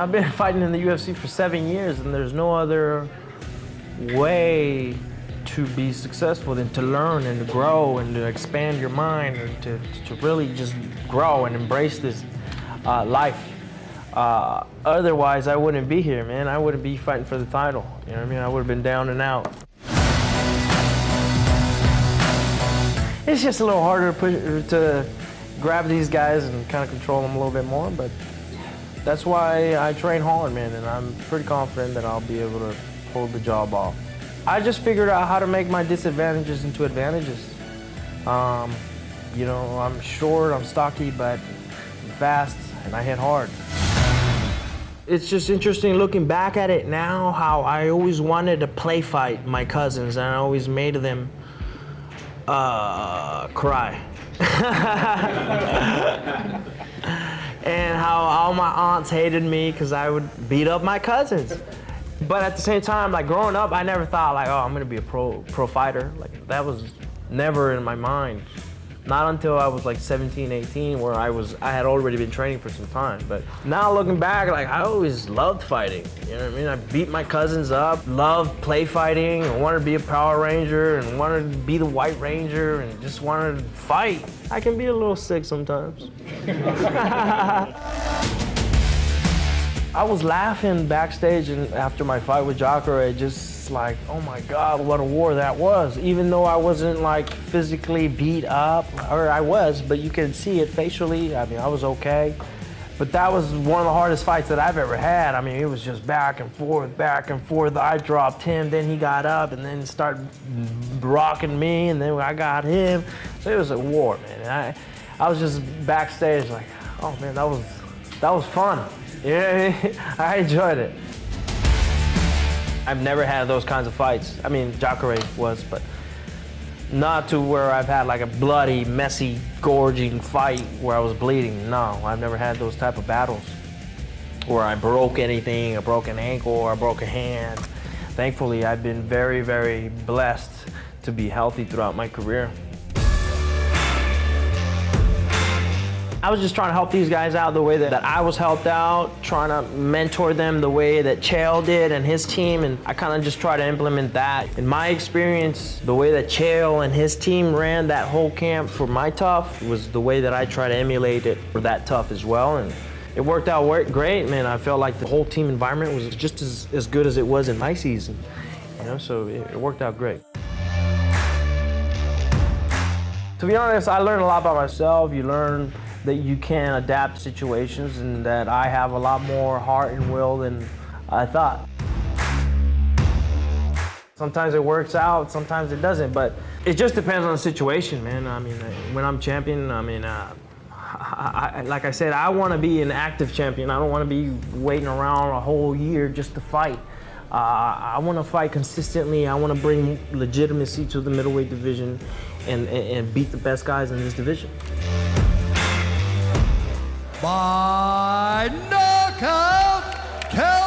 I've been fighting in the UFC for 7 years, and there's no other way to be successful than to learn and to grow and to expand your mind and to really just grow and embrace this life. Otherwise, I wouldn't be here, man. I wouldn't be fighting for the title. You know what I mean? I would have been down and out. It's just a little harder to grab these guys and kind of control them a little bit more, but that's why I train hard, man, and I'm pretty confident that I'll be able to pull the job off. I just figured out how to make my disadvantages into advantages. You know, I'm short, I'm stocky, but I'm fast, and I hit hard. It's just interesting looking back at it now, how I always wanted to play fight my cousins, and I always made them cry. And how all my aunts hated me because I would beat up my cousins. But at the same time, like growing up, I never thought like, oh, I'm gonna be a pro fighter. Like that was never in my mind. Not until I was like 17, 18, where I had already been training for some time. But now looking back, like I always loved fighting. You know what I mean? I beat my cousins up, loved play fighting, and wanted to be a Power Ranger, and wanted to be the White Ranger, and just wanted to fight. I can be a little sick sometimes. I was laughing backstage and after my fight with Jacare, just like, oh my God, what a war that was. Even though I wasn't like physically beat up, or I was, but you can see it facially. I mean, I was okay. But that was one of the hardest fights that I've ever had. I mean, it was just back and forth, back and forth. I dropped him, then he got up and then started rocking me, and then I got him. So it was a war, man. And I was just backstage like, oh man, that was fun. Yeah, I enjoyed it. I've never had those kinds of fights. I mean, Jacare was, but not to where I've had like a bloody, messy, gorging fight where I was bleeding. No, I've never had those type of battles where I broke anything, I broke an ankle, or I broke a hand. Thankfully, I've been very, very blessed to be healthy throughout my career. I was just trying to help these guys out the way that I was helped out, trying to mentor them the way that Chael did and his team, and I kind of just try to implement that. In my experience, the way that Chael and his team ran that whole camp for my tough was the way that I try to emulate it for that tough as well, and it worked out great, man. I felt like the whole team environment was just as good as it was in my season, you know, so it worked out great. To be honest, I learned a lot about myself. You learn that you can adapt to situations and that I have a lot more heart and will than I thought. Sometimes it works out, sometimes it doesn't, but it just depends on the situation, man. I mean, when I'm champion, I mean, like I said, I want to be an active champion. I don't want to be waiting around a whole year just to fight. I want to fight consistently. I want to bring legitimacy to the middleweight division and beat the best guys in this division. By knockout, Kelvin